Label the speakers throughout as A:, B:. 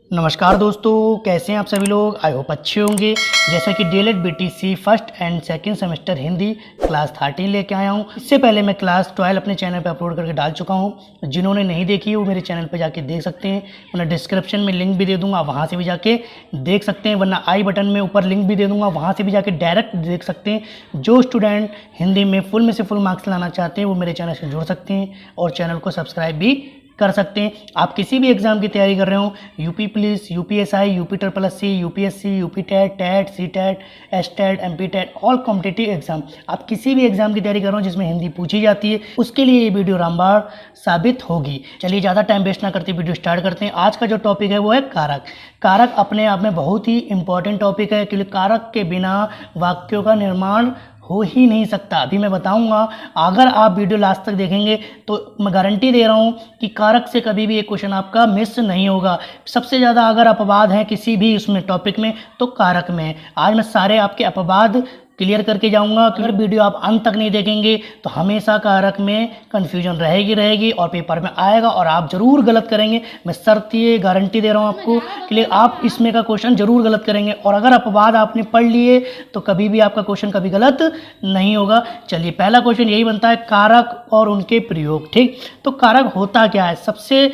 A: नमस्कार दोस्तों, कैसे हैं आप सभी लोग। आई होप अच्छे होंगे। जैसा कि DElEd BTC first and second semester Hindi class 13 लेके आया हूं। इससे पहले मैं क्लास 12 अपने चैनल पे अपलोड करके डाल चुका हूं। जिन्होंने नहीं देखी वो मेरे चैनल पे जाके देख सकते हैं। मैं डिस्क्रिप्शन में लिंक भी दे दूंगा, वहाँ से भी जाके देख सकते हैं, वरना आई बटन में ऊपर लिंक भी दे दूंगा, वहाँ से भी जाके डायरेक्ट देख सकते हैं। जो स्टूडेंट हिंदी में फुल में से फुल मार्क्स लाना चाहते हैं वो मेरे चैनल से जुड़ सकते हैं और चैनल को सब्सक्राइब भी कर सकते हैं। आप किसी भी एग्जाम की तैयारी कर रहे हो, UP police, UPSI, UP triple SC, UPSC, UP TET, TET, C TET, S TET, MP TET, all competitive exam, आप किसी भी एग्जाम की तैयारी कर रहे हो जिसमें हिंदी पूछी जाती है, उसके लिए ये वीडियो रामबाण साबित होगी। चलिए ज़्यादा टाइम वेस्ट ना करते वीडियो स्टार्ट करते हैं। आज का जो टॉपिक है वो है कारक। कारक अपने आप में बहुत ही इंपॉर्टेंट टॉपिक है, क्योंकि कारक के बिना वाक्यों का निर्माण हो ही नहीं सकता। अभी मैं बताऊंगा, अगर आप वीडियो लास्ट तक देखेंगे तो मैं गारंटी दे रहा हूं कि कारक से कभी भी एक क्वेश्चन आपका मिस नहीं होगा। सबसे ज़्यादा अगर अपवाद हैं किसी भी उसमें टॉपिक में तो कारक में है। आज मैं सारे आपके अपवाद क्लियर करके जाऊंगा। अगर वीडियो आप अंत तक नहीं देखेंगे तो हमेशा कारक में कन्फ्यूजन रहेगी और पेपर में आएगा और आप ज़रूर गलत करेंगे। मैं शर्त ये गारंटी दे रहा हूँ आपको कि आप इसमें का क्वेश्चन ज़रूर गलत करेंगे, और अगर अपवाद आपने पढ़ लिए तो कभी भी आपका क्वेश्चन कभी गलत नहीं होगा। चलिए, पहला क्वेश्चन यही बनता है, कारक और उनके प्रयोग। ठीक, तो कारक होता क्या है? सबसे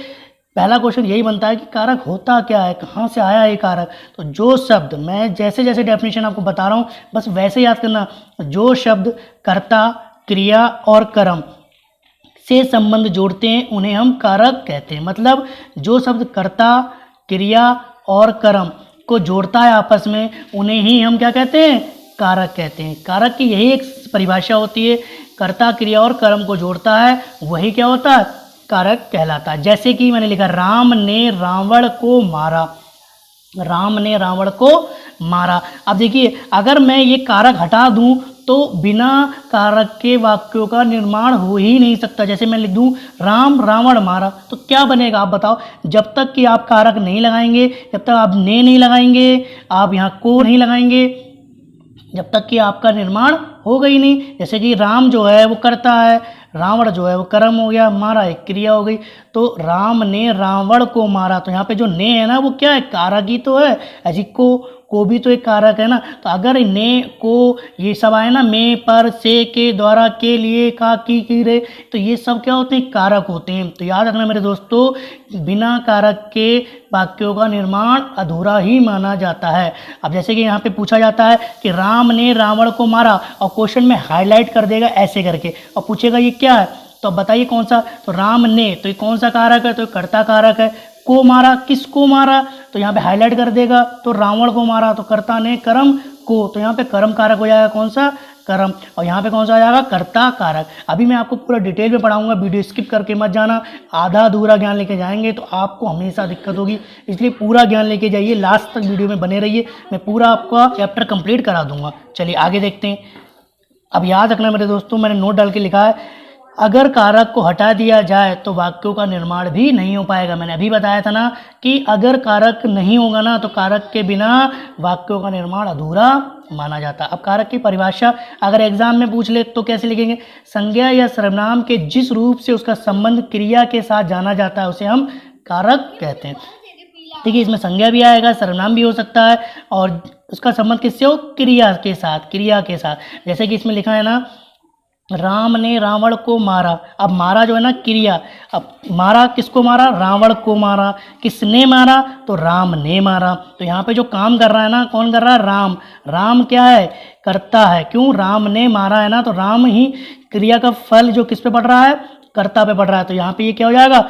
A: पहला क्वेश्चन यही बनता है कि कारक होता क्या है, कहाँ से आया ये कारक। तो जो शब्द, मैं जैसे जैसे डेफिनेशन आपको बता रहा हूँ बस वैसे याद करना, जो शब्द कर्ता, क्रिया और कर्म से संबंध जोड़ते हैं उन्हें हम कारक कहते हैं। मतलब जो शब्द कर्ता, क्रिया और कर्म को जोड़ता है आपस में, उन्हें ही हम क्या कहते हैं? कारक कहते हैं। कारक की यही एक परिभाषा होती है, कर्ता, क्रिया और कर्म को जोड़ता है वही क्या होता है? कारक कहलाता है। जैसे कि मैंने लिखा, राम ने रावण को मारा। राम ने रावण को मारा। अब देखिए, अगर मैं ये कारक हटा दूं तो बिना कारक के वाक्यों का निर्माण हो ही नहीं सकता। जैसे मैं लिख दूं राम रावण मारा, तो क्या बनेगा आप बताओ? जब तक कि आप कारक नहीं लगाएंगे, जब तक आप ने नहीं लगाएंगे, आप यहाँ को नहीं लगाएंगे, जब तक कि आपका निर्माण होगा ही नहीं। जैसे कि राम जो है वो कर्ता है, रावण जो है वो कर्म हो गया, मारा एक क्रिया हो गई। तो राम ने रावण को मारा, तो यहाँ पे जो ने है ना वो क्या है? कारक ही तो है। ऐसी को भी तो एक कारक है ना। तो अगर ने, को, ये सब आए ना, में, पर, से, के, द्वारा, के, लिए, का, की रे, तो ये सब क्या होते हैं? कारक होते हैं। तो याद रखना मेरे दोस्तों, बिना कारक के वाक्यों का निर्माण अधूरा ही माना जाता है। अब जैसे कि यहाँ पे पूछा जाता है कि राम ने रावण को मारा, और क्वेश्चन में हाईलाइट कर देगा ऐसे करके और पूछेगा ये क्या है, तो बताइए कौन सा? तो राम ने, तो ये कौन सा कारक है? तो कर्ता कारक है। को मारा, किसको मारा? तो यहाँ पे हाईलाइट कर देगा, तो रावण को मारा, तो कर्ता ने कर्म को, तो यहाँ पे कर्म कारक हो जाएगा कौन सा? कर्म। और यहाँ पे कौन सा आ जाएगा? कर्ता कारक। अभी मैं आपको पूरा डिटेल में पढ़ाऊंगा, वीडियो स्किप करके मत जाना। आधा अधूरा ज्ञान लेके जाएंगे तो आपको हमेशा दिक्कत होगी, इसलिए पूरा ज्ञान लेके जाइए, लास्ट तक वीडियो में बने रहिए, मैं पूरा आपका चैप्टर कंप्लीट करा दूंगा। चलिए आगे देखते हैं। अब याद रखना मेरे दोस्तों, मैंने नोट डाल के लिखा है, अगर कारक को हटा दिया जाए तो वाक्यों का निर्माण भी नहीं हो पाएगा। मैंने अभी बताया था ना कि अगर कारक नहीं होगा ना तो कारक के बिना वाक्यों का निर्माण अधूरा माना जाता। अब कारक की परिभाषा अगर एग्जाम में पूछ ले तो कैसे लिखेंगे? संज्ञा या सर्वनाम के जिस रूप से उसका संबंध क्रिया के साथ जाना जाता है उसे हम कारक कहते हैं। देखिए, इसमें संज्ञा भी आएगा, सर्वनाम भी हो सकता है, और उसका संबंध किससे हो? क्रिया के साथ, क्रिया के साथ। जैसे कि इसमें लिखा है ना, राम ने रावण को मारा। अब मारा जो है ना क्रिया, अब मारा किसको मारा? रावण को मारा। किसने मारा? तो राम ने मारा। तो यहाँ पे जो काम कर रहा है ना, कौन कर रहा है? राम। राम क्या है? कर्ता है। क्यों? राम ने मारा है ना, तो राम ही क्रिया का फल जो किस पे पड़ रहा है? कर्ता पे पड़ रहा है। तो यहाँ पे ये क्या हो जाएगा?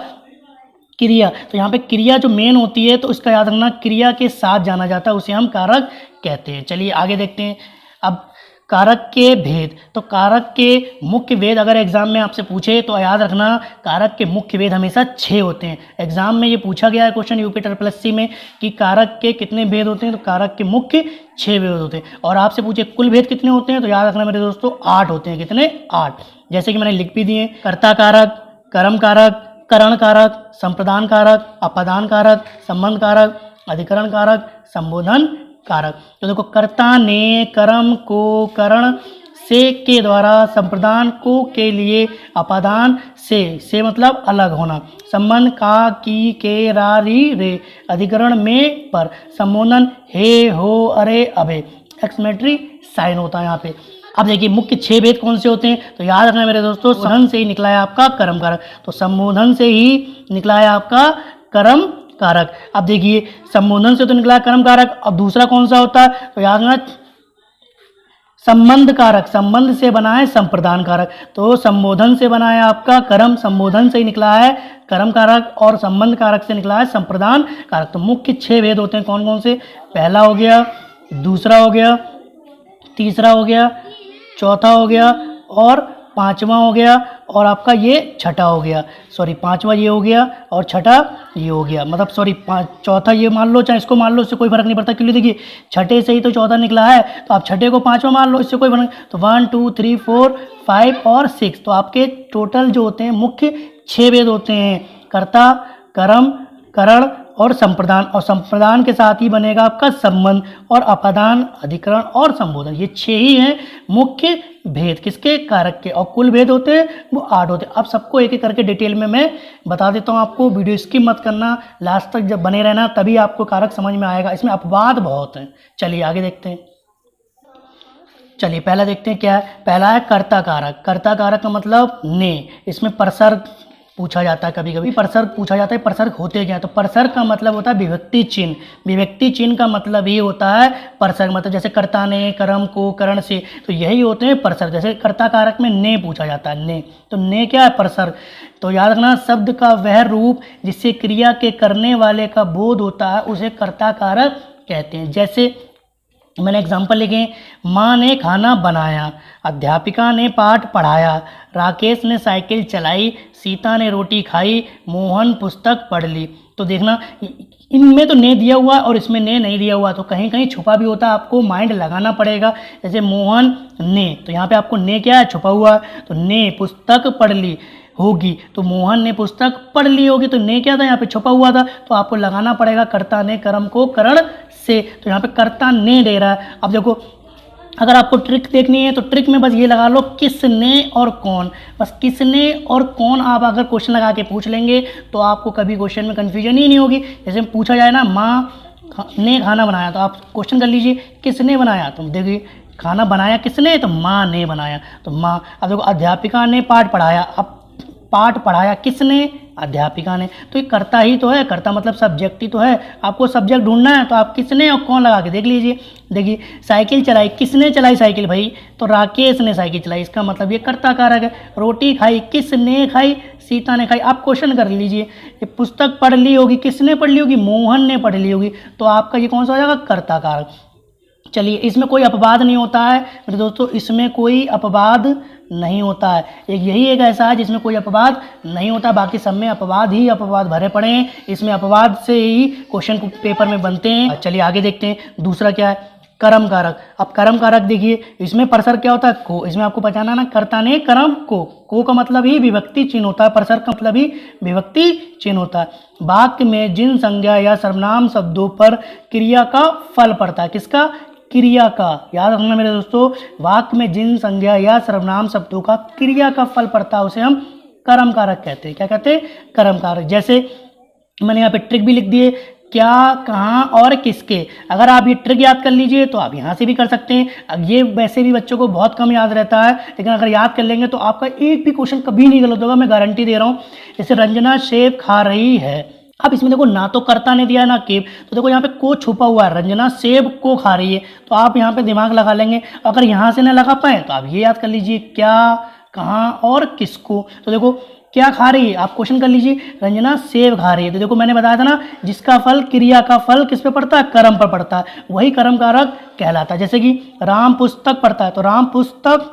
A: क्रिया। तो यहाँ पे क्रिया जो मेन होती है तो इसका याद रखना, क्रिया के साथ जाना जाता है, उसे हम कारक कहते हैं। चलिए आगे देखते हैं। अब कारक के भेद, तो कारक के मुख्य भेद अगर एग्जाम में आपसे पूछे तो याद रखना, कारक के मुख्य भेद हमेशा 6 होते हैं। एग्जाम में ये पूछा गया है क्वेश्चन यूपी ट्रिपल एससी में कि कारक के कितने भेद होते हैं, तो कारक के मुख्य 6 भेद होते हैं। और आपसे पूछे कुल भेद कितने होते हैं, तो याद रखना मेरे दोस्तों 8 होते हैं। कितने? 8। जैसे कि मैंने लिख भी दिए, कर्ता कारक, कर्म कारक, करण कारक, संप्रदान कारक, अपादान कारक, संबंध कारक, अधिकरण कारक, संबोधन कारक। तो देखो, कर्ता ने कर्म को करण से के द्वारा संप्रदान को के लिए अपादान से मतलब अलग होना, संबंध का की के रा री रे अधिकरण में पर संबोधन हे हो अरे अबे एक्सक्लेमेटरी साइन होता है यहाँ पे। अब देखिए मुख्य 6 भेद कौन से होते हैं, तो याद रखना मेरे दोस्तों, संबोधन से ही निकला है आपका कर्म कारक, तो संबोधन से ही निकला है आपका कर्म कारक। अब देखिए संबोधन से तो निकला है कर्म कारक, अब दूसरा कौन सा होता है, तो याद रखना संबंध कारक, संबंध से बना है संप्रदान कारक, तो संबोधन से बना है आपका कर्म, संबोधन से ही निकला है कर्म कारक और संबंध कारक से निकला है संप्रदान कारक। तो मुख्य 6 भेद होते हैं कौन कौन से, पहला हो गया, दूसरा हो गया, तीसरा हो गया, चौथा हो गया और पांचवा हो गया और आपका ये छठा हो गया, सॉरी पांचवा ये हो गया और छठा ये हो गया, मतलब सॉरी चौथा ये मान लो चाहे इसको मान लो, इससे कोई फर्क नहीं पड़ता, क्योंकि देखिए छठे से ही तो चौथा निकला है, तो आप छठे को पांचवा मान लो, इससे कोई फर्क नहीं। तो 1 2 3 4 5 और 6, तो आपके टोटल जो होते हैं मुख्य 6 भेद होते हैं, कर्ता, कर्म, करण और संप्रदान, और संप्रदान के साथ ही बनेगा आपका संबंध और अपादान, अधिकरण और संबोधन, ये 6 ही हैं मुख्य भेद किसके, कारक के, और कुल भेद होते हैं वो 8 होते हैं। अब सबको एक एक करके डिटेल में मैं बता देता हूँ आपको, वीडियो स्किप मत करना, लास्ट तक जब बने रहना तभी आपको कारक समझ में आएगा, इसमें अपवाद बहुत हैं। चलिए आगे देखते हैं। चलिए पहला देखते हैं क्या है, पहला है कर्ता कारक। कर्ता कारक का मतलब ने, इसमें परसर्ग पूछा जाता है, कभी कभी परसर्ग पूछा जाता है, परसर्ग होते क्या है, तो परसर्ग का मतलब होता है विभक्ति चिन्ह, विभक्ति चिन्ह का मतलब ये होता है परसर्ग, मतलब जैसे कर्ता ने, कर्म को, करण से, तो यही होते हैं परसर्ग। जैसे कर्ता कारक में ने पूछा जाता है, ने, तो ने क्या है, परसर्ग। तो याद रखना शब्द का वह रूप जिससे क्रिया के करने वाले का बोध होता है उसे कर्ता कारक कहते हैं। जैसे मैंने एग्जाम्पल लिखे, माँ ने खाना बनाया, अध्यापिका ने पाठ पढ़ाया, राकेश ने साइकिल चलाई, सीता ने रोटी खाई, मोहन पुस्तक पढ़ ली। तो देखना इनमें तो ने दिया हुआ और इसमें ने नहीं दिया हुआ, तो कहीं कहीं छुपा भी होता है, आपको माइंड लगाना पड़ेगा। जैसे मोहन ने, तो यहाँ पे आपको ने क्या है, छुपा हुआ है, तो ने पुस्तक पढ़ ली होगी, तो मोहन ने पुस्तक पढ़ ली होगी, तो ने क्या था, यहाँ पे छुपा हुआ था, तो आपको लगाना पड़ेगा कर्ता ने कर्म को करण से, तो यहाँ पे कर्ता ने दे रहा है। अब देखो अगर आपको ट्रिक देखनी है तो ट्रिक में बस ये लगा लो किसने और कौन, बस किसने और कौन आप अगर क्वेश्चन लगा के पूछ लेंगे तो आपको कभी क्वेश्चन में कन्फ्यूजन ही नहीं होगी। जैसे पूछा जाए ना, माँ ने खाना बनाया, तो आप क्वेश्चन कर लीजिए किसने बनाया, तो देखिए खाना बनाया किसने, तो माँ ने बनाया, तो माँ। अब देखो अध्यापिका ने पाठ पढ़ाया, अब पाठ पढ़ाया किसने, अध्यापिका ने, तो ये कर्ता ही तो है, कर्ता मतलब सब्जेक्ट ही तो है। आपको सब्जेक्ट ढूंढना है तो आप किसने और कौन लगा के देख लीजिए। देखिए साइकिल चलाई, किसने चलाई साइकिल भाई, तो राकेश ने साइकिल चलाई, इसका मतलब ये कर्ता कारक है। रोटी खाई, किसने खाई, सीता ने खाई। आप क्वेश्चन कर लीजिए, ये पुस्तक पढ़ ली होगी, किसने पढ़ ली होगी, मोहन ने पढ़ ली होगी, तो आपका ये कौन सा हो जाएगा, कर्ता कारक। चलिए इसमें कोई अपवाद नहीं होता है मेरे दोस्तों, इसमें कोई अपवाद नहीं होता है, एक यही एक ऐसा है जिसमें कोई अपवाद नहीं होता, बाकी सब में अपवाद ही अपवाद भरे पड़े हैं, इसमें अपवाद से ही क्वेश्चन पेपर में बनते हैं। चलिए आगे देखते हैं, दूसरा क्या है, कर्म कारक। अब कर्म कारक देखिए, इसमें परसर्ग क्या होता है, को, इसमें आपको पहचाना ना, कर्ता ने कर्म को का मतलब ही विभक्ति चिन्ह होता है, परसर्ग का मतलब ही विभक्ति चिन्ह होता है। वाक्य में जिन संज्ञा या सर्वनाम शब्दों पर क्रिया का फल पड़ता है, किसका, क्रिया का। याद रखना मेरे दोस्तों, वाक्य में जिन संज्ञा या सर्वनाम शब्दों का क्रिया का फल पड़ता है उसे हम कर्म कारक कहते हैं। क्या कहते हैं, कर्म कारक। जैसे मैंने यहाँ पे ट्रिक भी लिख दिए, क्या, कहाँ और किसके। अगर आप ये ट्रिक याद कर लीजिए तो आप यहाँ से भी कर सकते हैं। अब ये वैसे भी बच्चों को बहुत कम याद रहता है, लेकिन अगर याद कर लेंगे तो आपका एक भी क्वेश्चन कभी नहीं गलत होगा, मैं गारंटी दे रहा हूँ। जैसे रंजना सेब खा रही है, अब इसमें देखो ना तो कर्ता ने दिया है ना केव, तो देखो यहाँ पे को छुपा हुआ है, रंजना सेब को खा रही है, तो आप यहाँ पे दिमाग लगा लेंगे। अगर यहाँ से ना लगा पाए तो आप ये याद कर लीजिए, क्या, कहाँ और किसको। तो देखो क्या खा रही है, आप क्वेश्चन कर लीजिए, रंजना सेब खा रही है, तो देखो मैंने बताया था ना, जिसका फल, क्रिया का फल किस पे पड़ता है, कर्म पर पड़ता है, वही कर्म कारक कहलाता है। जैसे कि राम पुस्तक पढ़ता है, तो राम पुस्तक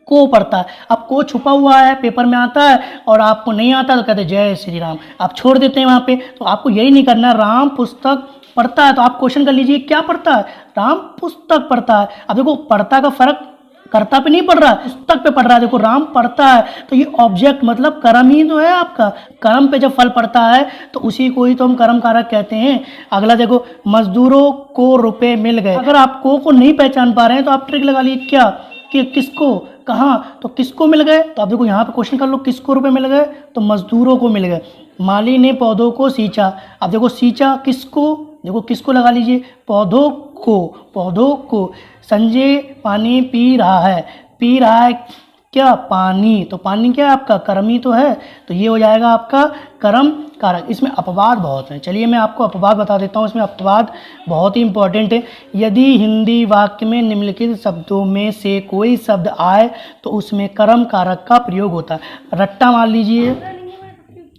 A: को पढ़ता है। अब को छुपा हुआ है, पेपर में आता है और आपको नहीं आता तो कहते जय श्री राम, आप छोड़ देते हैं वहाँ पे। तो आपको यही नहीं करना, राम पुस्तक पढ़ता है, तो आप क्वेश्चन कर लीजिए क्या पढ़ता है, राम पुस्तक पढ़ता है। अब देखो पढ़ता का फर्क कर्ता पे नहीं पढ़ रहा है, पुस्तक पे पढ़ रहा है। देखो राम पढ़ता है, तो ये ऑब्जेक्ट मतलब कर्म ही तो है आपका, कर्म पे जब फल पड़ता है तो उसी को ही तो हम कर्म कारक कहते हैं। अगला देखो, मजदूरों को रुपए मिल गए। अगर आप को नहीं पहचान पा रहे हैं तो आप ट्रिक लगा लीजिए, क्या, कि किसको, कहाँ, तो किसको मिल गए, तो आप देखो यहाँ पे क्वेश्चन कर लो, किसको रुपए मिल गए, तो मजदूरों को मिल गए। माली ने पौधों को सींचा, अब देखो सींचा किसको, देखो किसको लगा लीजिए, पौधों को, पौधों को। संजय पानी पी रहा है, पी रहा है क्या, पानी, तो पानी क्या है आपका, कर्म ही तो है, तो ये हो जाएगा आपका कर्म कारक। इसमें अपवाद बहुत हैं, चलिए मैं आपको अपवाद बता देता हूँ। इसमें अपवाद बहुत ही इंपॉर्टेंट है। यदि हिंदी वाक्य में निम्नलिखित शब्दों में से कोई शब्द आए तो उसमें कर्म कारक का प्रयोग होता है। रट्टा मान लीजिए,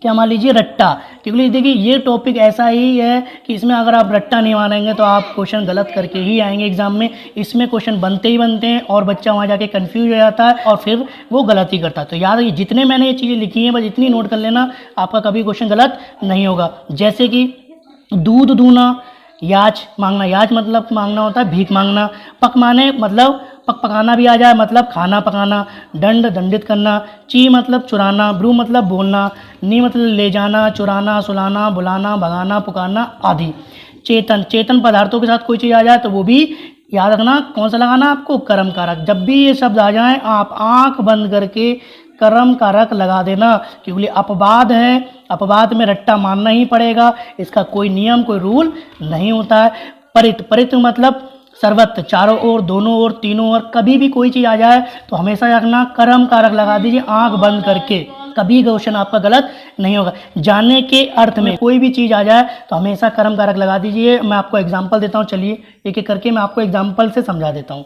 A: क्या मान लीजिए, रट्टा, क्योंकि देखिए ये टॉपिक ऐसा ही है कि इसमें अगर आप रट्टा नहीं मानेंगे तो आप क्वेश्चन गलत करके ही आएंगे एग्जाम में। इसमें क्वेश्चन बनते ही बनते हैं और बच्चा वहाँ जाके कंफ्यूज हो जाता है और फिर वो गलत ही करता है। तो याद रखिए जितने मैंने ये चीज़ें लिखी हैं बस इतनी नोट कर लेना, आपका कभी क्वेश्चन गलत नहीं होगा। जैसे कि दूध दूना, याच मांगना, याच मतलब मांगना होता है भीख मांगना, पक माने मतलब पक पकाना भी आ जाए, मतलब खाना पकाना, दंड दंडित करना, ची मतलब चुराना, ब्रू मतलब बोलना, नी मतलब ले जाना, चुराना, सुलाना, बुलाना, भगाना, पुकारना आदि। चेतन, चेतन पदार्थों के साथ कोई चीज़ आ जाए तो वो भी याद रखना कौन सा लगाना आपको, कर्म कारक। जब भी ये शब्द आ जाएं आप आंख बंद करके कर्म कारक लगा देना, क्योंकि अपवाद है, अपवाद में रट्टा मानना ही पड़ेगा, इसका कोई नियम कोई रूल नहीं होता है। परित, परित मतलब सर्वत्र, चारों ओर, दोनों ओर, तीनों ओर, कभी भी कोई चीज़ आ जाए तो हमेशा रखना कर्म कारक लगा दीजिए आंख बंद करके, कभी क्वेश्चन आपका गलत नहीं होगा। जाने के अर्थ में कोई भी चीज़ आ जाए तो हमेशा कर्म कारक लगा दीजिए। मैं आपको एग्जाम्पल देता हूँ, चलिए एक एक करके मैं आपको एग्जाम्पल से समझा देता हूँ।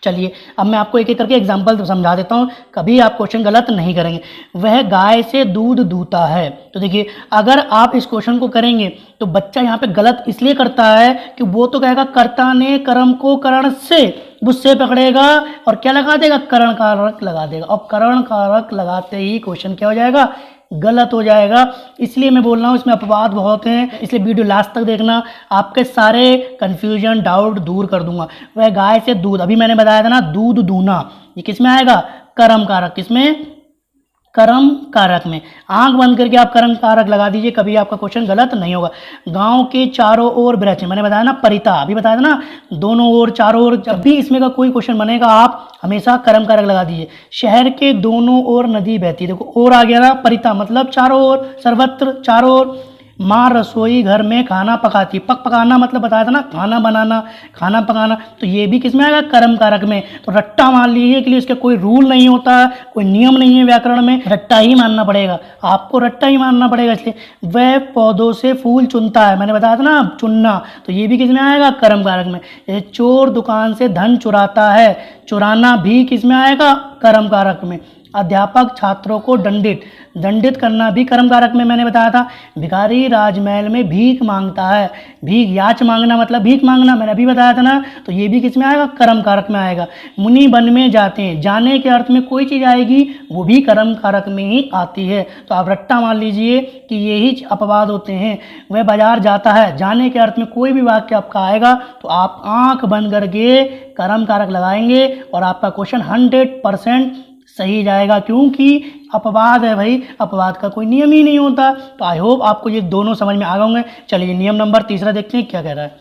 A: चलिए अब मैं आपको एक एक करके एग्जाम्पल समझा देता हूँ, कभी आप क्वेश्चन गलत नहीं करेंगे। वह गाय से दूध दूता है, तो देखिए अगर आप इस क्वेश्चन को करेंगे तो बच्चा यहाँ पे गलत इसलिए करता है कि वो तो कहेगा कर्ता ने कर्म को करण से, उससे पकड़ेगा और क्या लगा देगा, करण कारक लगा देगा, और करण कारक लगाते ही क्वेश्चन क्या हो जाएगा, गलत हो जाएगा। इसलिए मैं बोल रहा हूँ इसमें अपवाद बहुत हैं, इसलिए वीडियो लास्ट तक देखना, आपके सारे कन्फ्यूजन डाउट दूर कर दूंगा। वह गाय से दूध, अभी मैंने बताया था ना, दूध दूना, ये किस में आएगा, कर्म कारक, किसमें, कर्म कारक में। आंख बंद करके आप कर्म कारक लगा दीजिए, कभी आपका क्वेश्चन गलत नहीं होगा। गांव के चारों ओर वृक्ष, मैंने बताया ना परिता, अभी बताया था ना, दोनों ओर, चारों ओर, जब भी इसमें का कोई क्वेश्चन बनेगा आप हमेशा कर्म कारक लगा दीजिए। शहर के दोनों ओर नदी बहती, देखो ओर आ गया ना, परिता मतलब चारों ओर, सर्वत्र, चारों ओर। माँ रसोई घर में खाना पकाती, पक पकाना मतलब बताया था ना, खाना बनाना, खाना पकाना, तो ये भी किस में आएगा, कर्म कारक में। तो रट्टा मान लीजिए के लिए इसका कोई रूल नहीं होता, कोई नियम नहीं है व्याकरण में, रट्टा ही मानना पड़ेगा, आपको रट्टा ही मानना पड़ेगा। इसलिए वह पौधों से फूल चुनता है, मैंने बताया था ना चुनना, तो ये भी किस में आएगा, कर्म कारक में। जैसे चोर दुकान से धन चुराता है, चुराना भी किस में आएगा, कर्म कारक में। अध्यापक छात्रों को दंडित, दंडित करना भी कर्म कारक में, मैंने बताया था। भिखारी राजमहल में भीख मांगता है, भीख, याच मांगना मतलब भीख मांगना, मैंने अभी बताया था ना, तो ये भी किस में आएगा, कर्म कारक में आएगा। मुनि वन में जाते हैं, जाने के अर्थ में कोई चीज़ आएगी वो भी कर्म कारक में ही आती है, तो आप रट्टा मान लीजिए कि यही अपवाद होते हैं। वह बाजार जाता है, जाने के अर्थ में कोई भी वाक्य आपका आएगा तो आप आंख बंद करके कर्म कारक लगाएंगे और आपका क्वेश्चन 100% सही जाएगा, क्योंकि अपवाद है भाई, अपवाद का कोई नियम ही नहीं होता। तो आई होप आपको ये दोनों समझ में आ गए होंगे। चलिए नियम नंबर तीसरा देखते हैं क्या कह रहा है।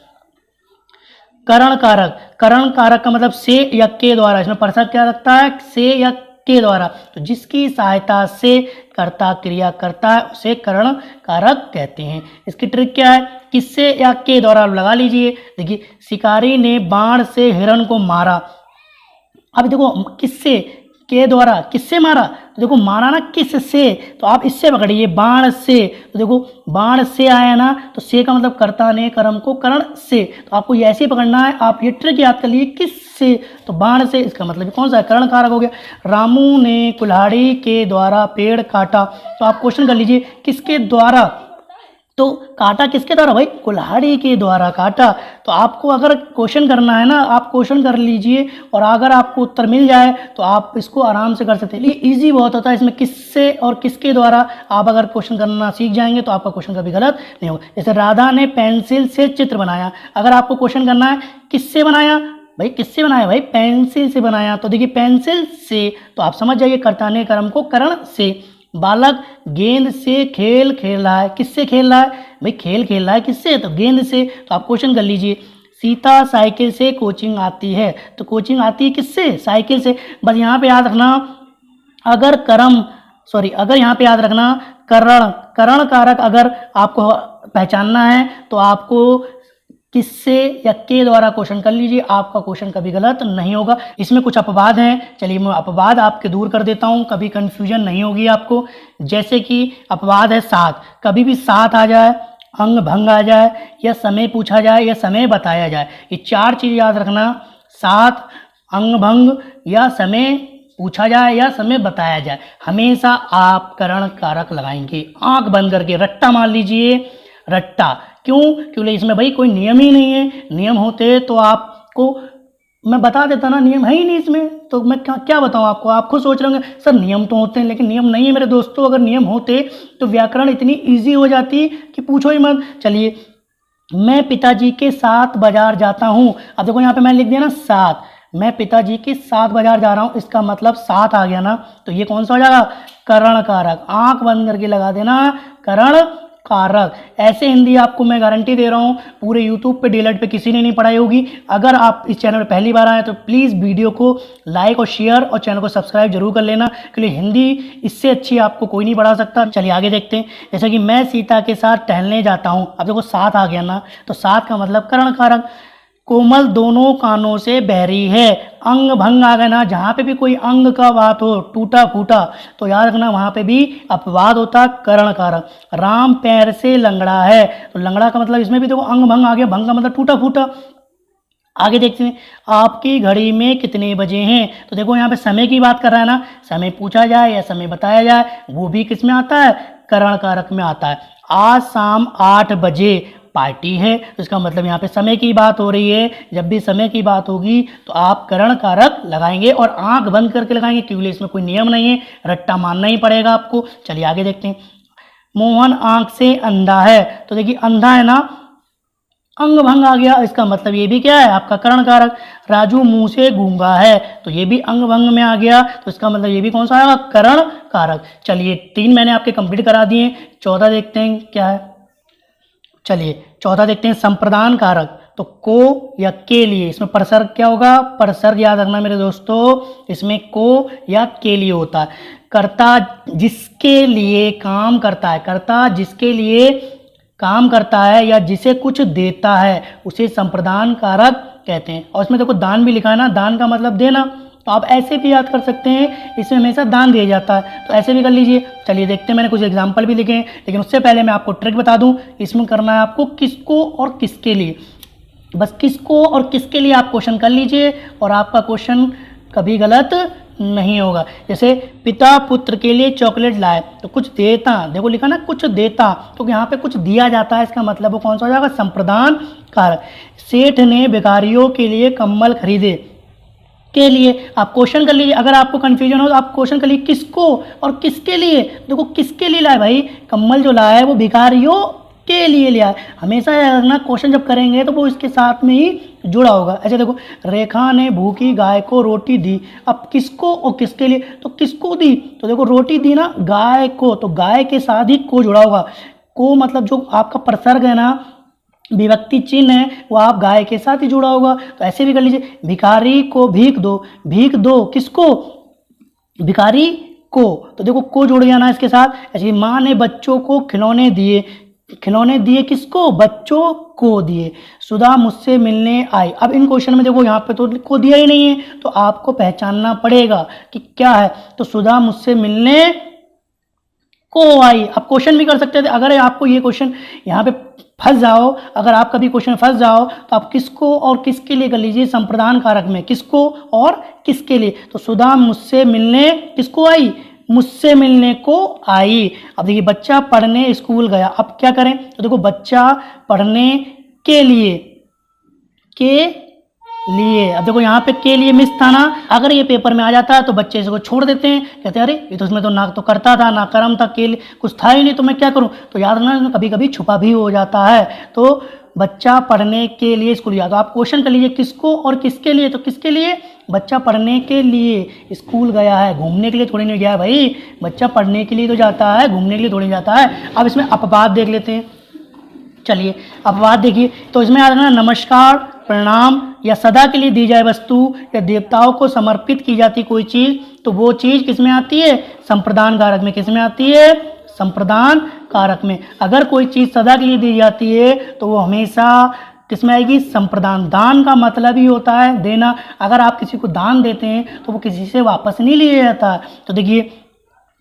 A: करण कारक, करण कारक का मतलब से या के द्वारा, इसमें परसक क्या लगता है, से या के द्वारा, तो जिसकी सहायता से कर्ता क्रिया करता है उसे करण कारक कहते हैं। इसकी ट्रिक क्या है, किससे या के द्वारा लगा लीजिए। देखिए शिकारी ने बाण से हिरण को मारा, अब देखो किससे, के द्वारा, किससे मारा, तो देखो मारा ना किससे, तो आप इससे पकड़िए बाण से, तो देखो बाण से आया ना, तो से का मतलब कर्ता ने कर्म को करण से, तो आपको ये ऐसे ही पकड़ना है। आप ये ट्रिक याद कर लिए, किससे, तो बाण से, इसका मतलब कौन सा है, करण कारक हो गया। रामू ने कुल्हाड़ी के द्वारा पेड़ काटा, तो आप क्वेश्चन कर लीजिए किसके द्वारा, तो काटा किसके द्वारा भाई, कुल्हाड़ी के द्वारा काटा। तो आपको अगर क्वेश्चन करना है ना, आप क्वेश्चन कर लीजिए और अगर आपको उत्तर मिल जाए तो आप इसको आराम से कर सकते हैं। ये इजी बहुत होता है, इसमें किससे और किसके द्वारा आप अगर क्वेश्चन करना सीख जाएंगे तो आपका क्वेश्चन कभी गलत नहीं होगा। जैसे राधा ने पेंसिल से चित्र बनाया, अगर आपको क्वेश्चन करना है किससे बनाया भाई, किससे बनाया भाई, पेंसिल से बनाया, तो देखिए पेंसिल से, तो आप समझ जाइए कर्ता ने कर्म को करण से। बालक गेंद से खेल खेल रहा है, किससे खेल रहा है भाई, खेल खेल रहा है किससे, तो गेंद से, तो आप क्वेश्चन कर लीजिए सीता साइकिल से कोचिंग आती है। तो कोचिंग आती है किससे? साइकिल से। बस यहाँ पे याद रखना, अगर यहाँ पे याद रखना करण कारक अगर आपको पहचानना है तो आपको किससे या के द्वारा क्वेश्चन कर लीजिए, आपका क्वेश्चन कभी गलत नहीं होगा। इसमें कुछ अपवाद हैं, चलिए मैं अपवाद आपके दूर कर देता हूं, कभी कंफ्यूजन नहीं होगी आपको। जैसे कि अपवाद है साथ, कभी भी साथ आ जाए, अंग भंग आ जाए, या समय पूछा जाए या समय बताया जाए, ये 4 चीज याद रखना। साथ, अंग भंग, या समय पूछा जाए या समय बताया जाए, हमेशा आप करण कारक लगाएंगे। आंख बंद करके रट्टा मान लीजिए, रट्टा। क्यों? क्योंकि इसमें भाई कोई नियम ही नहीं है। नियम होते तो आपको मैं बता देता ना, नियम है ही नहीं इसमें, तो मैं क्या बताऊं आपको। आप खुद सोच रहे होंगे सर नियम तो होते हैं, लेकिन नियम नहीं है मेरे दोस्तों। अगर नियम होते तो व्याकरण इतनी ईजी हो जाती कि पूछो ही मत। चलिए, मैं पिताजी के साथ बाजार जाता हूँ। अब देखो यहाँ पे मैंने लिख दिया ना साथ, मैं पिताजी के साथ बाजार जा रहा हूँ, इसका मतलब साथ आ गया ना, तो ये कौन सा हो जाएगा? करण कारक। आंख बंद करके लगा देना, करण कारक। ऐसे हिंदी आपको मैं गारंटी दे रहा हूँ पूरे यूट्यूब पे डीएलएड पे किसी ने नहीं पढ़ाई होगी। अगर आप इस चैनल पर पहली बार आए तो प्लीज़ वीडियो को लाइक और शेयर और चैनल को सब्सक्राइब जरूर कर लेना, क्योंकि हिंदी इससे अच्छी आपको कोई नहीं पढ़ा सकता। चलिए आगे देखते हैं। जैसे कि मैं सीता के साथ टहलने जाता हूँ। अब देखो साथ आ गया ना, तो साथ का मतलब करण कारक। कोमल दोनों कानों से बहरी है। अंग भंग आ गया ना, जहाँ पे भी कोई अंग का बात हो, टूटा फूटा, तो याद रखना वहाँ पे भी अपवाद होता, करण कारक। राम पैर से लंगड़ा है, तो लंगड़ा का मतलब इसमें भी देखो अंग भंग आ गया, भंग का मतलब टूटा फूटा। आगे देखते हैं, आपकी घड़ी में कितने बजे हैं? तो देखो यहाँ पे समय की बात कर रहा है ना, समय पूछा जाए या समय बताया जाए, वो भी किस में आता है? करण कारक में आता है। आज शाम 8 बजे पार्टी है, तो इसका मतलब यहाँ पे समय की बात हो रही है। जब भी समय की बात होगी तो आप करण कारक लगाएंगे और आंख बंद करके लगाएंगे, क्योंकि इसमें कोई नियम नहीं है, रट्टा मानना ही पड़ेगा आपको। चलिए आगे देखते हैं। मोहन आंख से अंधा है, तो देखिए अंधा है ना, अंग भंग आ गया, इसका मतलब ये भी क्या है? आपका करण कारक। राजू मुंह से गूंगा है, तो ये भी अंग भंग में आ गया, तो इसका मतलब ये भी कौन सा आएगा? करण कारक। चलिए 3 मैंने आपके कंप्लीट करा दिए, 14 देखते हैं क्या है। चलिए 14 देखते हैं, संप्रदान कारक। तो को या के लिए, इसमें परसर्ग क्या होगा? परसर्ग याद रखना मेरे दोस्तों, इसमें को या के लिए होता है। कर्ता जिसके लिए काम करता है, कर्ता जिसके लिए काम करता है या जिसे कुछ देता है, उसे संप्रदान कारक कहते हैं। और इसमें देखो दान भी लिखा है ना, दान का मतलब देना, तो आप ऐसे भी याद कर सकते हैं, इसमें हमेशा दान दिया जाता है, तो ऐसे भी कर लीजिए। चलिए देखते हैं, मैंने कुछ एग्जाम्पल भी लिखे हैं, लेकिन उससे पहले मैं आपको ट्रिक बता दूं। इसमें करना है आपको किसको और किसके लिए, बस किसको और किसके लिए आप क्वेश्चन कर लीजिए और आपका क्वेश्चन कभी गलत नहीं होगा। जैसे पिता पुत्र के लिए चॉकलेट लाए, तो कुछ देता, देखो लिखा ना कुछ देता, तो यहाँ पे कुछ दिया जाता है, इसका मतलब वो कौन सा हो जाएगा? संप्रदान कारक। सेठ ने भिखारियों के लिए कम्बल खरीदे, के लिए आप क्वेश्चन कर लीजिए। अगर आपको कंफ्यूजन हो तो आप क्वेश्चन कर लीजिए किसको और किसके लिए। देखो किसके लिए लाए भाई, कम्बल जो लाया है वो भिखारियों के लिए लिया है। हमेशा याद रखना क्वेश्चन जब करेंगे तो वो इसके साथ में ही जुड़ा होगा। ऐसे देखो, रेखा ने भूखी गाय को रोटी दी, अब किसको और किसके लिए, तो किसको दी, तो देखो रोटी दी ना गाय को, तो गाय के साथ ही को जुड़ा होगा। को मतलब जो आपका प्रसर्ग है ना, विभक्ति चिन्ह है, वो आप गाय के साथ ही जुड़ा होगा, तो ऐसे भी कर लीजिए। भिखारी को भीख दो, भीख दो किसको? भिखारी को, तो देखो को जुड़ गया ना इसके साथ। ऐसे माँ ने बच्चों को खिलौने दिए, खिलौने दिए किसको? बच्चों को दिए। सुधा मुझसे मिलने आई, अब इन क्वेश्चन में देखो यहाँ पे तो को दिया ही नहीं है, तो आपको पहचानना पड़ेगा कि क्या है। तो सुधा मुझसे मिलने को आई। अब क्वेश्चन भी कर सकते थे, अगर आपको ये क्वेश्चन यहाँ पे फंस जाओ, अगर आप कभी क्वेश्चन फंस जाओ तो आप किसको और किसके लिए कर लीजिए, संप्रदान कारक में किसको और किसके लिए। तो सुधा मुझसे मिलने किसको आई? मुझसे मिलने को आई। अब देखिए बच्चा पढ़ने स्कूल गया, अब क्या करें, तो देखो बच्चा पढ़ने के लिए, के लिए, अब देखो यहाँ पे के लिए मिस था ना, अगर ये पेपर में आ जाता है तो बच्चे इसको छोड़ देते हैं, कहते हैं अरे ये तो इसमें तो ना तो करता था ना कर्म था, के लिए कुछ था ही नहीं, तो मैं क्या करूँ। तो याद रखना कभी कभी छुपा भी हो जाता है। तो बच्चा पढ़ने के लिए स्कूल गया, तो आप क्वेश्चन कर लीजिए किसको और किसके लिए, तो किसके लिए? बच्चा पढ़ने के लिए स्कूल गया है, घूमने के लिए थोड़ी नहीं गया है भाई, बच्चा पढ़ने के लिए तो जाता है, घूमने के लिए थोड़ी जाता है। अब इसमें अपवाद देख लेते हैं। चलिए अपवाद देखिए, तो इसमें याद रखना नमस्कार, प्रणाम या सदा के लिए दी जाए वस्तु या देवताओं को समर्पित की जाती कोई चीज़, तो वो चीज़ किस में आती है? संप्रदान कारक में। किस में आती है? संप्रदान कारक में। अगर कोई चीज़ सदा के लिए दी जाती है तो वो हमेशा किसमें आएगी? संप्रदान। दान का मतलब ही होता है देना। अगर आप किसी को दान देते हैं तो वो किसी से वापस नहीं लिया जाता। तो देखिए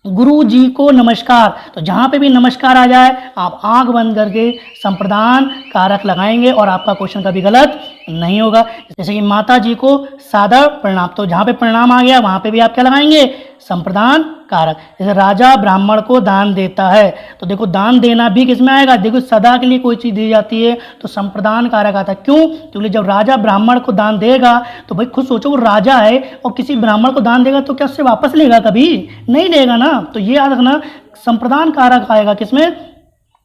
A: गुरु जी को नमस्कार, तो जहाँ पे भी नमस्कार आ जाए आप आंख बंद करके संप्रदान कारक लगाएंगे और आपका क्वेश्चन कभी गलत नहीं होगा। जैसे कि माता जी को सादर प्रणाम, तो जहाँ पे प्रणाम आ गया वहाँ पे भी आप क्या लगाएंगे? संप्रदान कारक। जैसे राजा ब्राह्मण को दान देता है, तो देखो दान देना भी किस में आएगा? देखो सदा के लिए कोई चीज़ दी जाती है तो संप्रदान कारक आता है। क्यों? क्योंकि जब राजा ब्राह्मण को दान देगा तो भाई खुद सोचो, वो राजा है और किसी ब्राह्मण को दान देगा तो क्या उससे वापस लेगा? कभी नहीं लेगा ना। तो ये याद रखना संप्रदान कारक आएगा किसमें?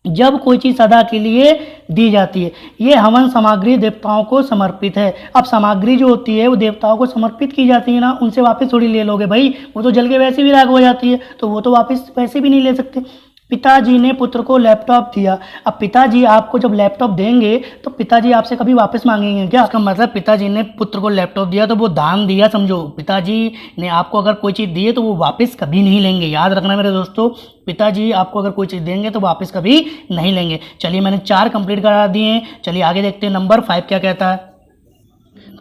A: जब कोई चीज़ सदा के लिए दी जाती है। ये हवन सामग्री देवताओं को समर्पित है। अब सामग्री जो होती है वो देवताओं को समर्पित की जाती है ना, उनसे वापस थोड़ी ले लोगे भाई, वो तो जल के वैसे भी राख हो जाती है, तो वो तो वापस वैसे भी नहीं ले सकते। पिताजी ने पुत्र को लैपटॉप दिया। अब पिताजी आपको जब लैपटॉप देंगे तो पिताजी आपसे कभी वापस मांगेंगे क्या? इसका मतलब पिताजी ने पुत्र को लैपटॉप दिया तो वो दान दिया समझो। पिताजी ने आपको अगर कोई चीज़ दी है तो वो वापस कभी नहीं लेंगे। याद रखना मेरे दोस्तों, पिताजी आपको अगर कोई चीज़ देंगे तो वापस कभी नहीं लेंगे। चलिए मैंने 4 कंप्लीट करा दिए हैं। चलिए आगे देखते हैं नंबर 5 क्या कहता है।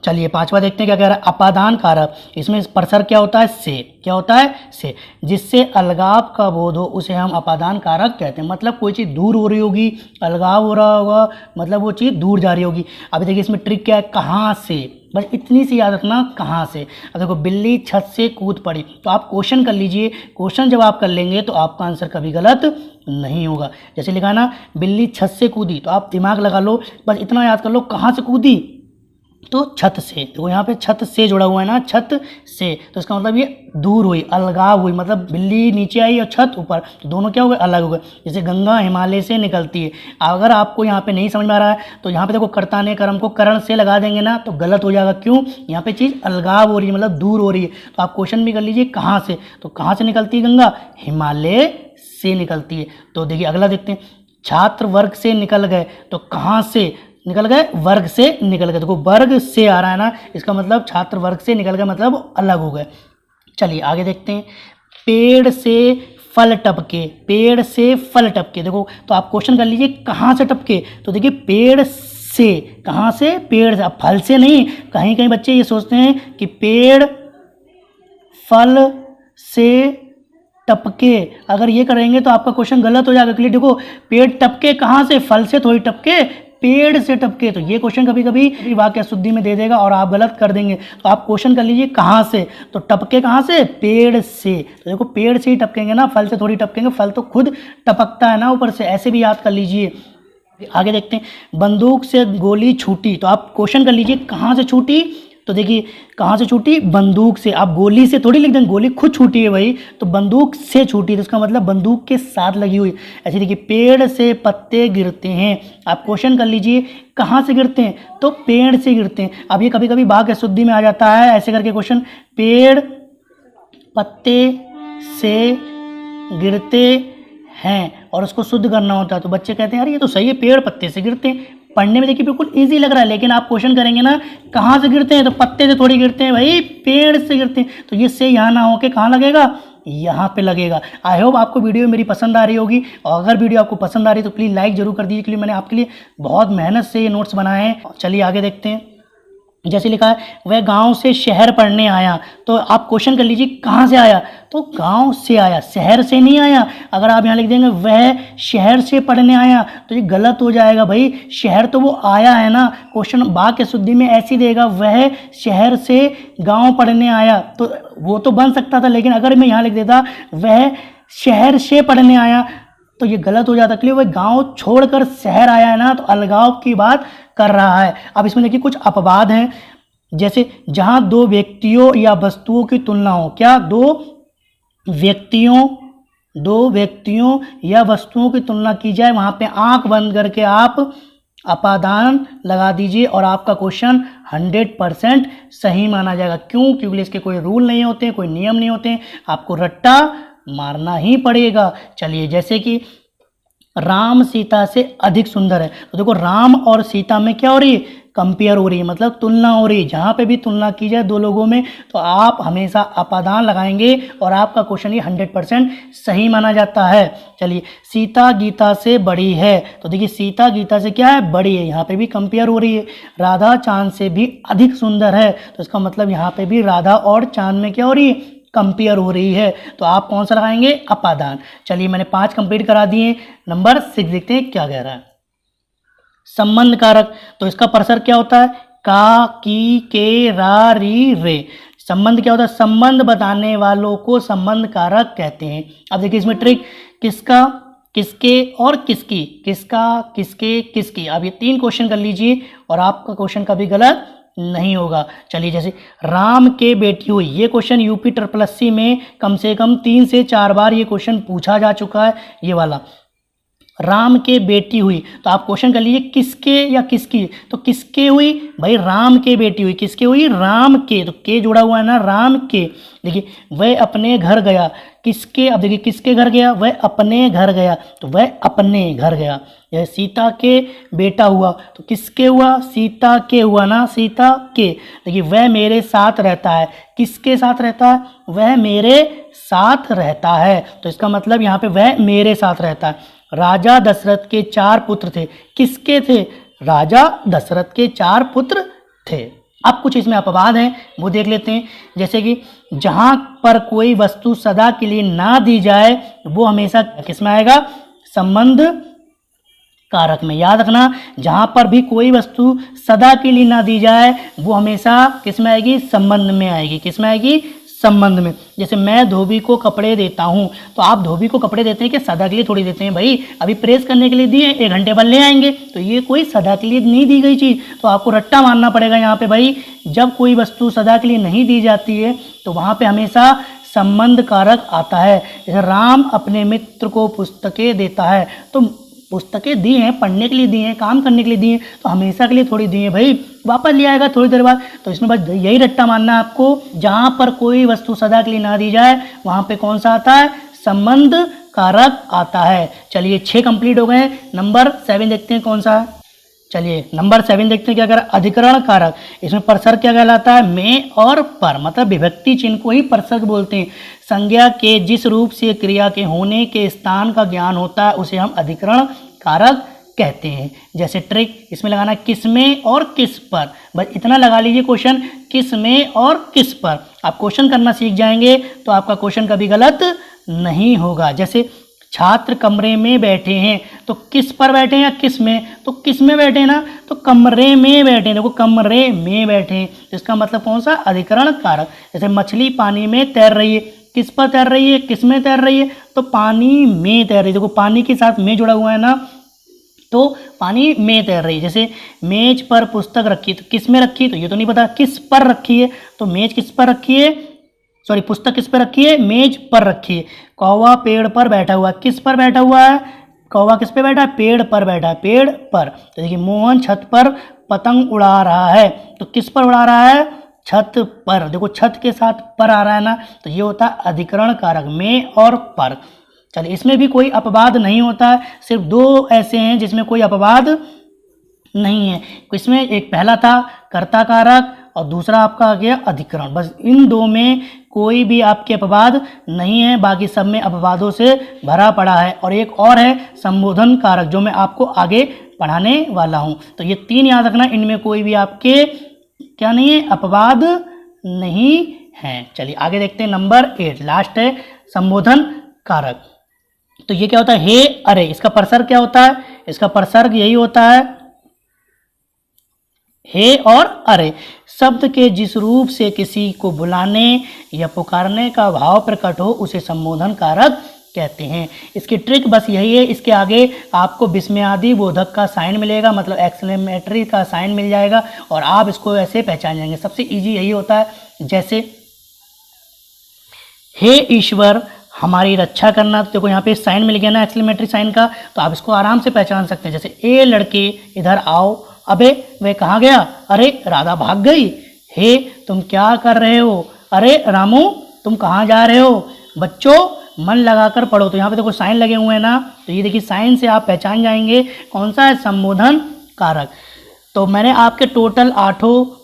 A: चलिए 5वां देखते हैं क्या कह रहा है। अपादान कारक, इसमें परसर क्या होता है? से। क्या होता है? से। जिससे अलगाव का बोध हो उसे हम अपादान कारक कहते हैं। मतलब कोई चीज़ दूर हो रही होगी, अलगाव हो रहा होगा, मतलब वो चीज़ दूर जा रही होगी। अभी देखिए इसमें ट्रिक क्या है, कहाँ से, बस इतनी सी याद रखना, कहाँ से। अब देखो बिल्ली छत से कूद पड़ी, तो आप क्वेश्चन कर लीजिए। क्वेश्चन जब आप कर लेंगे तो आपका आंसर कभी गलत नहीं होगा। जैसे लिखा ना बिल्ली छत से कूदी, तो आप दिमाग लगा लो, बस इतना याद कर लो कहाँ से कूदी, तो छत से। तो यहाँ पे छत से जुड़ा हुआ है ना, छत से, तो इसका मतलब ये दूर हुई, अलगाव हुई। मतलब बिल्ली नीचे आई और छत ऊपर, तो दोनों क्या हो गए? अलग हो गए। जैसे गंगा हिमालय से निकलती है। अगर आपको यहाँ पे नहीं समझ में आ रहा है तो यहाँ पे देखो कर्ताने कर्म को करण से लगा देंगे ना तो गलत हो जाएगा। क्यों? यहाँ पे चीज़ अलगाव हो रही है, मतलब दूर हो रही है। तो आप क्वेश्चन भी कर लीजिए कहाँ से, तो कहाँ से निकलती है गंगा? हिमालय से निकलती है। तो देखिए अगला देखते हैं, छात्र वर्ग से निकल गए, तो कहाँ से निकल गए? वर्ग से निकल गए। देखो वर्ग से आ रहा है ना, इसका मतलब छात्र वर्ग से निकल गए, मतलब अलग हो गए। चलिए आगे देखते हैं, पेड़ से फल टपके। पेड़ से फल टपके, देखो तो आप क्वेश्चन कर लीजिए कहाँ से टपके, तो देखिए पेड़ से, कहाँ से? पेड़ से। अब फल से नहीं, कहीं कहीं बच्चे ये सोचते हैं कि पेड़ फल से टपके, अगर ये करेंगे तो आपका क्वेश्चन गलत हो जाएगा। क्लियर देखो, पेड़ टपके कहाँ से? फल से थोड़ी टपके, पेड़ से टपके। तो ये क्वेश्चन कभी कभी वाक्य शुद्धि में दे देगा और आप गलत कर देंगे। तो आप क्वेश्चन कर लीजिए कहाँ से, तो टपके कहाँ से? पेड़ से। तो देखो पेड़ से ही टपकेंगे ना, फल से थोड़ी टपकेंगे, फल तो खुद टपकता है ना ऊपर से, ऐसे भी याद कर लीजिए। आगे देखते हैं, बंदूक से गोली छूटी, तो आप क्वेश्चन कर लीजिए कहाँ से छूटी, तो देखिए कहाँ से छूटी? बंदूक से। आप गोली से थोड़ी लिख देंगे, गोली खुद छूटी है भाई, तो बंदूक से छूटी, तो इसका मतलब बंदूक के साथ लगी हुई। ऐसे देखिए पेड़ से पत्ते गिरते हैं, आप क्वेश्चन कर लीजिए कहाँ से गिरते हैं, तो पेड़ से गिरते हैं। अब ये कभी कभी वाक्य शुद्धि में आ जाता है ऐसे करके क्वेश्चन, पेड़ पत्ते से गिरते हैं और उसको शुद्ध करना होता है। तो बच्चे कहते हैं यार ये तो सही है, पेड़ पत्ते से गिरते हैं। पढ़ने में देखिए बिल्कुल इजी लग रहा है, लेकिन आप क्वेश्चन करेंगे ना कहाँ से गिरते हैं, तो पत्ते से थोड़ी गिरते हैं भाई, पेड़ से गिरते हैं। तो ये से यहाँ ना होके कहाँ लगेगा? यहाँ पे लगेगा। आई होप आपको वीडियो मेरी पसंद आ रही होगी, और अगर वीडियो आपको पसंद आ रही है तो प्लीज़ लाइक जरूर कर दीजिए, क्योंकि मैंने आपके लिए बहुत मेहनत से ये नोट्स बनाए हैं। चलिए आगे देखते हैं, जैसे लिखा है वह गांव से शहर पढ़ने आया, तो आप क्वेश्चन कर लीजिए कहाँ से आया, तो गांव से आया, शहर से नहीं आया। अगर आप यहाँ लिख देंगे वह शहर से पढ़ने आया तो ये गलत हो जाएगा भाई, शहर तो वो आया है ना। क्वेश्चन वाक्य शुद्धि में ऐसी देगा वह शहर से गांव पढ़ने आया, तो वो तो बन सकता था, लेकिन अगर मैं यहाँ लिख देता वह शहर से पढ़ने आया तो ये गलत हो जाता। क्लियर? वह गांव छोड़कर शहर आया है ना, तो अलगाव की बात कर रहा है। अब इसमें देखिए कुछ अपवाद हैं, जैसे जहां दो व्यक्तियों या वस्तुओं की तुलना हो, क्या? दो व्यक्तियों या वस्तुओं की तुलना की जाए, वहां पे आंख बंद करके आप अपादान लगा दीजिए और आपका क्वेश्चन 100% सही माना जाएगा। क्यों? क्योंकि इसके कोई रूल नहीं होते, कोई नियम नहीं होते, आपको रट्टा मारना ही पड़ेगा। चलिए जैसे कि राम सीता से अधिक सुंदर है। तो देखो राम और सीता में क्या हो रही है, कंपेयर हो रही है, मतलब तुलना हो रही है। जहाँ पे भी तुलना की जाए दो लोगों में तो आप हमेशा अपादान लगाएंगे और आपका क्वेश्चन ये 100% सही माना जाता है। चलिए, सीता गीता से बड़ी है, तो देखिए सीता गीता से क्या है, बड़ी है, यहाँ पे भी कंपेयर हो रही है। राधा चांद से भी अधिक सुंदर है, तो इसका मतलब यहाँ पे भी राधा और चांद में क्या हो रही है, कंपेयर हो रही है। तो आप कौन सा लगाएंगे, अपादान। चलिए मैंने 5 कंप्लीट करा दिए। नंबर 6 देखते हैं क्या कह रहा है। संबंध कारक, तो इसका परसर क्या होता है, का, की, के, रा, री, रे। संबंध क्या होता है, संबंध बताने वालों को संबंध कारक कहते हैं। अब देखिए इसमें ट्रिक, किसका, किसके और किसकी, किसका, किसके, किसकी। अब ये 3 क्वेश्चन कर लीजिए और आपका क्वेश्चन कभी गलत नहीं होगा। चलिए जैसे राम के बेटी हुई, ये क्वेश्चन यूपी SSC में कम से कम 3 से 4 बार ये क्वेश्चन पूछा जा चुका है, ये वाला। राम के बेटी हुई, तो आप क्वेश्चन कर लीजिए किसके या किसकी, तो किसके हुई भाई, राम के बेटी हुई, किसके हुई, राम के, तो के जुड़ा हुआ है ना, राम के। देखिए वह अपने घर गया, किसके, अब देखिए किसके घर गया, वह अपने घर गया, तो वह अपने घर गया। यह सीता के बेटा हुआ, तो किसके हुआ, सीता के हुआ ना, सीता के। देखिए वह मेरे साथ रहता है, किसके साथ रहता है, वह मेरे साथ रहता है, तो इसका मतलब यहाँ पे वह मेरे साथ रहता है। राजा दशरथ के 4 पुत्र थे, किसके थे, राजा दशरथ के 4 पुत्र थे। अब कुछ इसमें अपवाद हैं, वो देख लेते हैं। जैसे कि जहां पर कोई वस्तु सदा के लिए ना दी जाए वो हमेशा किसमें आएगा, संबंध कारक में। याद रखना, जहां पर भी कोई वस्तु सदा के लिए ना दी जाए वो हमेशा किसमें आएगी, संबंध में आएगी। किसमें आएगी, संबंध में। जैसे मैं धोबी को कपड़े देता हूं, तो आप धोबी को कपड़े देते हैं कि सदा के लिए थोड़ी देते हैं भाई, अभी प्रेस करने के लिए दिए, 1 घंटे बाद ले आएंगे, तो ये कोई सदा के लिए नहीं दी गई चीज़, तो आपको रट्टा मानना पड़ेगा यहाँ पे भाई। जब कोई वस्तु सदा के लिए नहीं दी जाती है तो वहाँ पे हमेशा संबंध कारक आता है। जैसे राम अपने मित्र को पुस्तकें देता है, तो पुस्तकें दी हैं, पढ़ने के लिए दी हैं, काम करने के लिए दी हैं, तो हमेशा के लिए थोड़ी दी हैं भाई, वापस ले आएगा थोड़ी देर बाद। तो इसमें बस यही रट्टा मानना है आपको, जहां पर कोई वस्तु सदा के लिए ना दी जाए वहां पे कौन सा आता है, संबंध कारक आता है। चलिए 6 कंप्लीट हो गए। नंबर 7 देखते हैं कौन सा है। चलिए नंबर 7 देखते हैं क्या कह रहा है, अधिकरण कारक। इसमें परसर क्या कहलाता है, में और पर, मतलब विभक्ति चिन्ह को ही परसर बोलते हैं। संज्ञा के जिस रूप से क्रिया के होने के स्थान का ज्ञान होता है उसे हम अधिकरण कारक कहते हैं। जैसे ट्रिक इसमें लगाना किस में और किस पर, बस इतना लगा लीजिए क्वेश्चन, किस में और किस पर। आप क्वेश्चन करना सीख जाएंगे तो आपका क्वेश्चन कभी गलत नहीं होगा। जैसे छात्र कमरे में बैठे हैं, तो किस पर बैठे हैं या किस में, तो किस में बैठे हैं ना, तो कमरे में बैठे हैं, देखो कमरे में बैठे हैं, इसका मतलब कौन सा, अधिकरण कारक। जैसे मछली पानी में तैर रही है, किस पर तैर रही है, किस में तैर रही है, तो पानी में तैर रही है, देखो पानी के साथ में जुड़ा हुआ है ना, तो पानी में तैर रही है। जैसे मेज पर पुस्तक रखी, तो किस में रखी, तो ये तो नहीं पता, किस पर रखी है, तो मेज किस पर रखी है, सॉरी पुस्तक किस पर रखी है, मेज पर रखी है। कौवा पेड़ पर बैठा हुआ है, किस पर बैठा हुआ है, कौवा किस पे बैठा है, पेड़ पर बैठा है, पेड़ पर। तो देखिए मोहन छत पर पतंग उड़ा रहा है, तो किस पर उड़ा रहा है, छत पर, देखो छत के साथ पर आ रहा है ना, तो ये होता है अधिकरण कारक, में और पर। चलिए इसमें भी कोई अपवाद नहीं होता है, सिर्फ 2 ऐसे हैं जिसमें कोई अपवाद नहीं है। इसमें एक पहला था कर्ता कारक और दूसरा आपका आ गया अधिकरण, बस इन 2 में कोई भी आपके अपवाद नहीं है, बाकी सब में अपवादों से भरा पड़ा है। और एक और है संबोधन कारक, जो मैं आपको आगे पढ़ाने वाला हूँ। तो ये 3 याद रखना, इनमें कोई भी आपके क्या नहीं है, अपवाद नहीं है। चलिए आगे देखते हैं। नंबर 8 लास्ट है संबोधन कारक। तो ये क्या होता है, हे अरे, इसका परसर्ग क्या होता है, इसका परसर्ग यही होता है हे और अरे। शब्द के जिस रूप से किसी को बुलाने या पुकारने का भाव प्रकट हो उसे संबोधन कारक कहते हैं। इसकी ट्रिक बस यही है, इसके आगे आपको विस्मयादि बोधक का साइन मिलेगा, मतलब एक्सक्लेमेटरी का साइन मिल जाएगा और आप इसको ऐसे पहचान जाएंगे। सबसे इजी यही होता है, जैसे हे ईश्वर हमारी रक्षा करना, तो देखो यहाँ पे साइन मिल गया ना एक्सक्लेमेटरी साइन का, तो आप इसको आराम से पहचान सकते हैं। जैसे ए लड़के इधर आओ, अबे वे कहाँ गया, अरे राधा भाग गई। हे तुम क्या कर रहे हो, अरे रामू तुम कहाँ जा रहे हो। बच्चों मन लगाकर पढ़ो। तो यहाँ पे देखो साइन लगे हुए हैं ना, तो ये देखिए साइन से आप पहचान जाएंगे कौन सा है, संबोधन कारक। तो मैंने आपके टोटल 8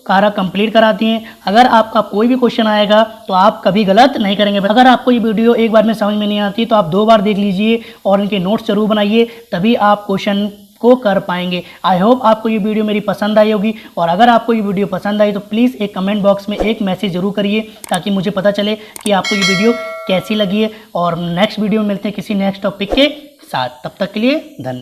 A: कारक कंप्लीट करा दिए। अगर आपका कोई भी क्वेश्चन आएगा तो आप कभी गलत नहीं करेंगे। अगर आपको ये वीडियो एक बार में समझ में नहीं आती तो आप 2 बार देख लीजिए और इनके नोट्स जरूर बनाइए, तभी आप क्वेश्चन को कर पाएंगे। आई होप आपको ये वीडियो मेरी पसंद आई होगी, और अगर आपको ये वीडियो पसंद आई तो प्लीज़ एक कमेंट बॉक्स में एक मैसेज जरूर करिए, ताकि मुझे पता चले कि आपको ये वीडियो कैसी लगी है। और नेक्स्ट वीडियो में मिलते हैं किसी नेक्स्ट टॉपिक के साथ। तब तक के लिए धन्यवाद।